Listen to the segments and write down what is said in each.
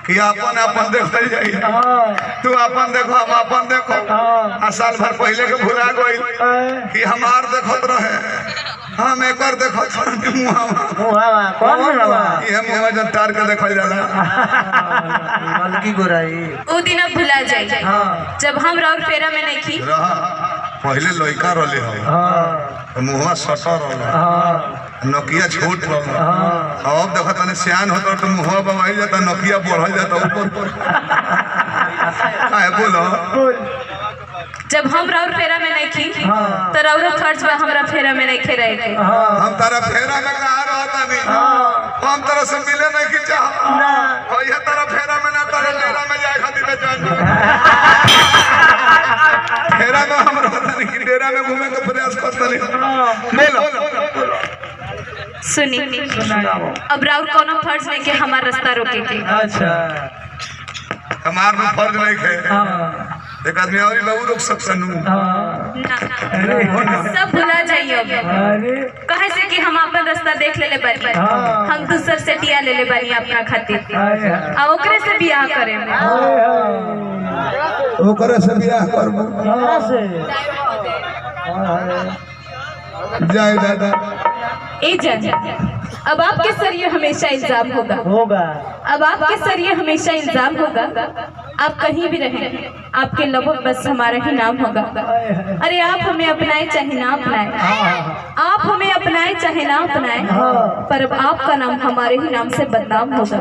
कि अपन अपन देखल जाई तू अपन देखो हम अपन देखो आ साल भर पहले के भुला गई कि हमार देखत रहे हम एकर देखत मुहावा कौन मुहावा ये मुहावा जब तार के देखल जाला की गोराई ओ दिन अब भुला जाई जब हम राउर फेरा में नहीं की पहले लइका रहले हो मुहावा सटर रहले नोकिया छोट रहले अब देखत तने सियान होत तो मुहावा बवाई जाता नोकिया बढ़ल जाता ऊपर काहे बोलो जब हम राउर फेरा में नहीं की तो राउर खर्च बा हमरा फेरा में नहीं खे रहे थे हम तारा फेरा में कहां रहता नहीं हम तारा से मिले नहीं की चाह और ये तारा फेरा में ना तारा डेरा में जाए खातिर में जान फेरा में हम रहता नहीं डेरा में घूमे का प्रयास करता नहीं बोलो सुनी अब राउर कोनो फर्ज नहीं के हमार रास्ता रोके के अच्छा हमार में फर्ज नहीं है एक आदमी और बाबू रोक सकता नु सब भुला जाइए अब कहे से कि हम अपन रास्ता देख लेले बानी हम दूसर से टिया लेले बानी अपना खातिर आ ओकरे से बियाह करे ओकरे से बियाह करबो जय दादा ए जज अब आपके सर ये हमेशा इल्जाम होगा अब आपके सर ये हमेशा इल्जाम होगा आप कहीं भी रहें आपके लबों बस हमारा ही नाम होगा अरे आप हमें अपनाए चाहे ना अपनाए आप हमें अपनाए चाहे ना अपनाए पर अब आपका नाम हमारे ही नाम से बदनाम होगा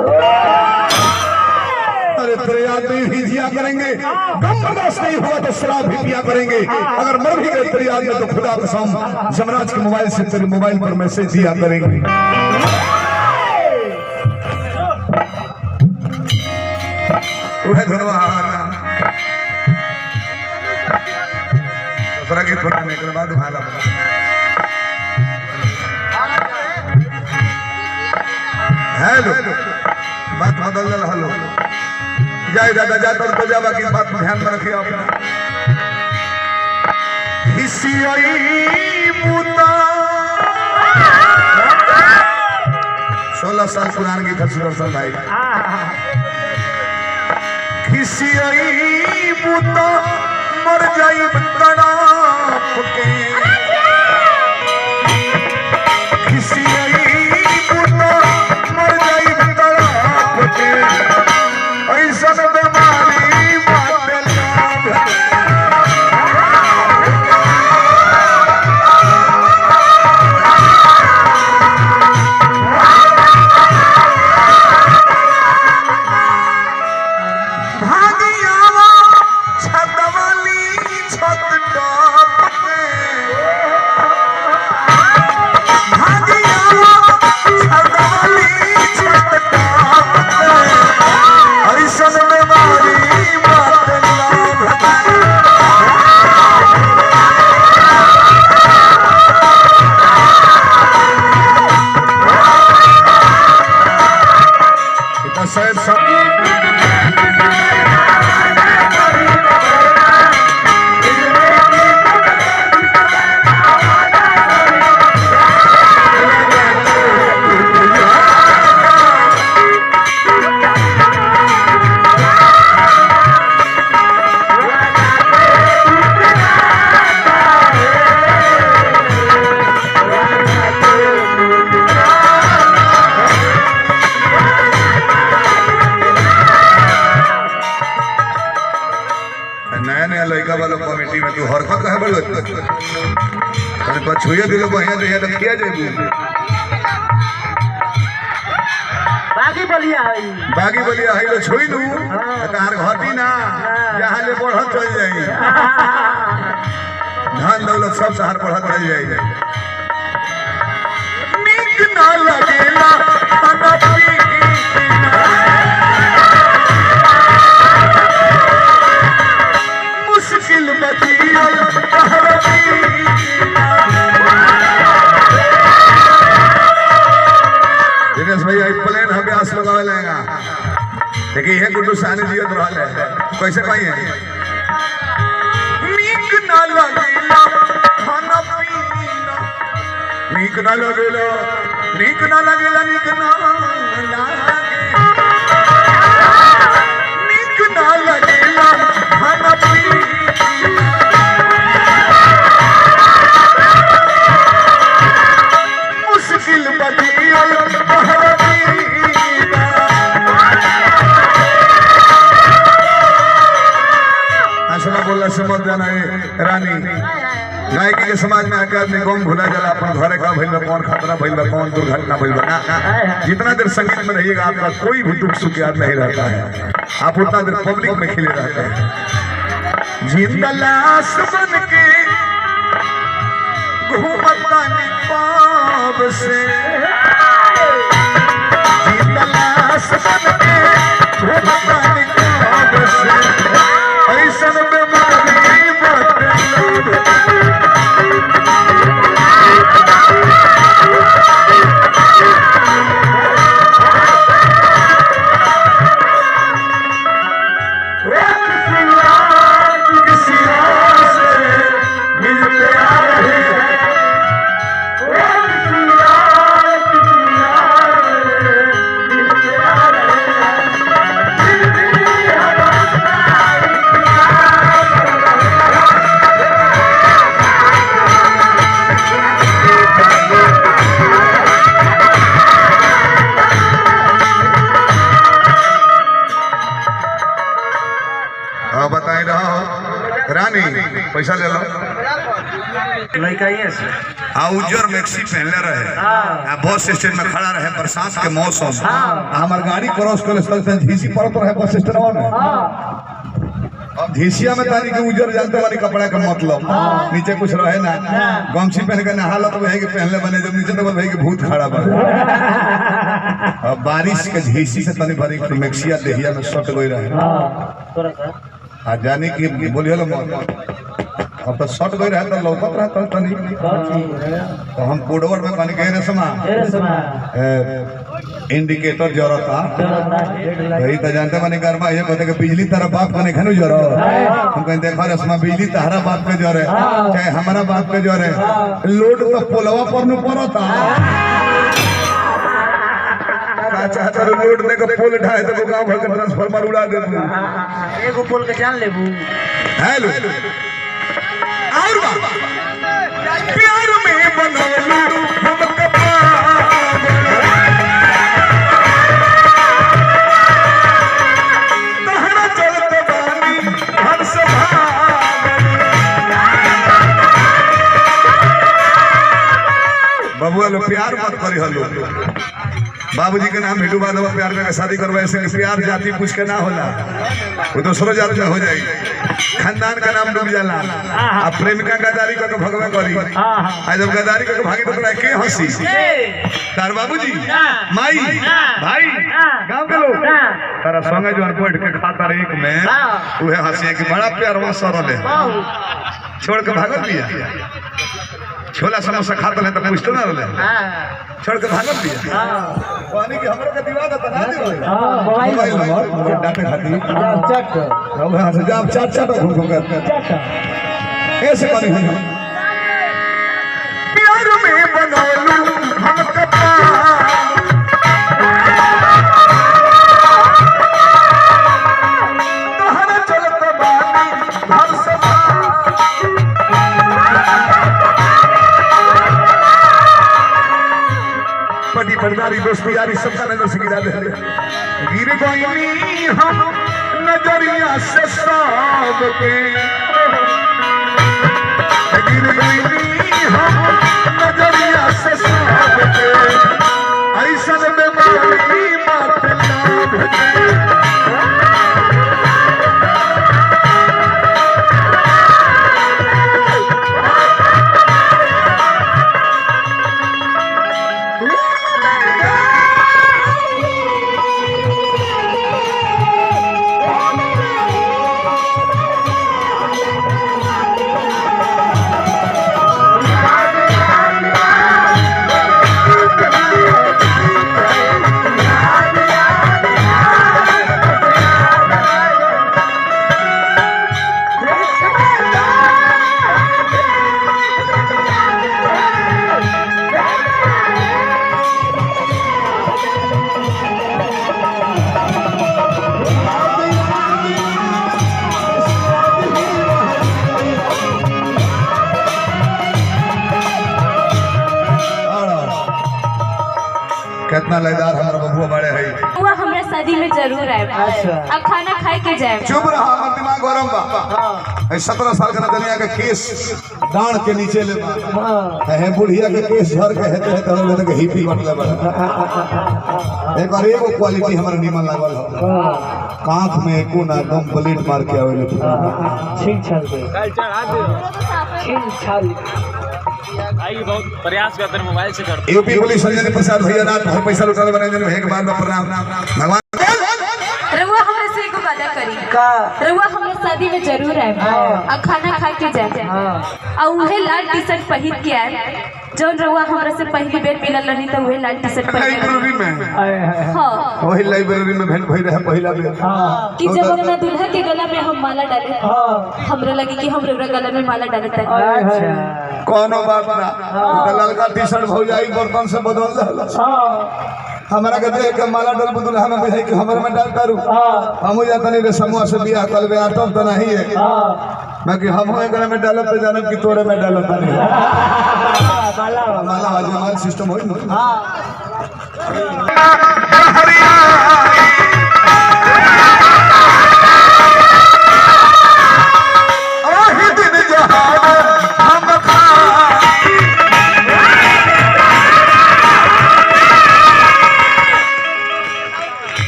अरे तेरे याद में भी जिया करेंगे गम बर्दाश्त नहीं हुआ तो शराब भी पिया करेंगे अगर मर भी गए तेरे याद में तो खुदा कसम जमराज के मोबाइल से तेरे मोबाइल पर मैसेज दिया करेंगे दूसरा गीत बनाने के बाद भाला हेलो बात बदल हेलो जय दादा जा तर बजा बाकी बात ध्यान में रखिए अपना हिसियाई मुता 16 साल पुराना गीत है सुदर्शन भाई हिसियाई मुता मर जाई तड़प के हिसियाई मुता मर जाई तड़प के ऐसा बीमारी भागियावा छतवाली छत टॉप के भागियावा छतवाली छत टॉप के ऐसा बीमारी शायद नया लड़का वाला कमेटी में तू हरकत कहे बोलो अरे पछुए दिलो बढ़िया दिया तो किया जाए बागी बोलिया है तो छुई दू तार घटी ना यहाँ ले बढ़त चल जाई धन दौलत सब शहर बढ़त चल जाई नीक ना लगेला मुश्किल बतियल दिनेश भैया प्लेन अभ्यास लगावे लेगा देखिए ये गुड्डू सानी जियत रहल है कैसे कही है नीक ना लगेला खाना पीना नीक ना लगेला नीक ना लगेला नीक ना लगेला खाना पी मुश्किल बदिया ऐसा बोलना समझ जाना है रानी गायकी के समाज में आकर आदमी कौन भूला जला अपन घरे का भइल बा कौन खतरा भइल बा कौन दुर्घटना भइल बा जितना देर संगीत में रहिएगा आपका कोई भी दुख सुख याद नहीं रहता है आप उतना देर पब्लिक में खिले रहते हैं जिंदा लाश बन के घूमता निपाब से जिंदा लाश बन के घूमता निपाब से ऐसा बीमारी रानी पैसा ले लो उजर मैक्सी पहनले रहे बस स्टैंड में खड़ा रहे बरसात के मौसम हमार गाड़ी क्रॉस कर झीसी पड़त रहे बस स्टैंड में अब झीसिया में तानी के उजर जानते वाली कपड़ा का मतलब नीचे कुछ रहे ना गमछी पहन के नहाला तो वही के पहनले बने जब नीचे तो वही के भूत खड़ा बने अब बारिश के झीसी से तनी भरी मैक्सिया देहिया में सट गई रहे आ जाने की बोलिए लो अब तो शॉर्ट गई रहा तो लौकत रहा तनी तो हम कोडवर में कहीं कह रहे समा इंडिकेटर जरता यही तो जानते माने गरमा ये कहते कि बिजली तारा बाप कने खनु जरो हम कहते देखो रसमा बिजली तारा बाप के जरे चाहे हमारा बाप के जरे लोड तो पोलवा पर न पड़ता चाहता लोड ने का पोल ढाए तो गांव भर के ट्रांसफार्मर उड़ा दे एगो पोल के जान लेबू हेलो और प्यार में बनवलू हम कपा तहरा चलत बानी हर सभा बबुआ लो प्यार मत करी हलो बाबूजी के नाम भेटू बाबा प्यार में शादी करवा ऐसे प्यार जाति पूछ के ना होला वो दूसरो जात में हो जाए खानदान का नाम डूब जाला अब प्रेमिका गदारी को भगवे करी आज जब गदारी को भागी तो तोरा के हंसी तार बाबूजी माई भाई गांव के लोग तारा संगे जो बैठ के खाता रहे एक में उहे हंसी कि बड़ा प्यार वहां सरल है छोड़ के भागत दिया छोला समोसा खाता है तो पूछते ना रहे छोड़ के भागत दिया पानी के हमरे के दीवार तो बना दे मोबाइल नंबर डाटे खाती चट वहां से जब चट चट घूम घूम कर ऐसे करी है प्यार में बनवलू हम कपा तोहरा चलत बानी हर सभा बड़ी बरदारी दोस्ती यारी सबका नजर से गिरा दे गिर गई हम नजरिया से सब के गिर गई हम नजरिया से सब के ऐसा बीमारी मत लाभ के कितना लयदार हमारा बबुआ बड़े है। हुआ हमरा शादी में जरूर आए। अच्छा। अब खाना खाए के जाए। चुप रहा, हमर दिमाग गरम बा। 17 साल के नदनिया के केस डांड के नीचे ले बा है, बुढ़िया के केस झर के हेते हेते हम लोग के हिपी बटले बा। एक और एगो क्वालिटी हमरा निमन लागल हो, कांख में एको ना दम ब्लेड मार के आवे छीन छाल के कल चढ़ा दे छीन छाल भाई बहुत प्रयास करते हैं मोबाइल से करते यूपी पुलिस संजय प्रसाद भैया रात भर पैसा लुटाने बने जन एक बार में प्रणाम भगवान। रउआ हमरा से एगो वादा करी का रउआ हमरा शादी में जरूर आए। अब खाना खा के जाए। और उहे लाल टी शर्ट पहिन के आए जौन रउआ हमरा से पहली बेर मिलल रही तो उहे लाल टी शर्ट पहिन लाइब्रेरी में हाँ वही लाइब्रेरी में भेंट भई रहे पहला बेर कि जब अपना दूल्हा के गला में हम माला डाले हमरा लगे कि हम रउरा गला में माला डाले तक अच्छा कोनो बात ना, ललका टी शर्ट भौजाई बर्तन से बदल दहल। हमारा के देख के माला डल बुदुल हमें बुझाई कि हमरे में डाल करू हम जाता नहीं रे समूह से बियाह करबे आटम तो नहीं है बाकी हम एकरा में डालब तो जानब कि तोरे में डालब नहीं माला आज हमारा सिस्टम होई न।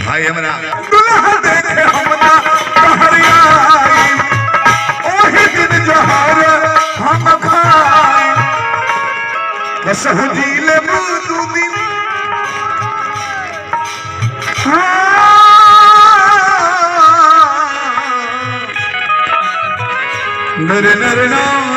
भाई हमरा दुल्हा देखे हमना कहरिया ओही दिन जहार हम खाई बस हजीले दू दिन नर नर नाम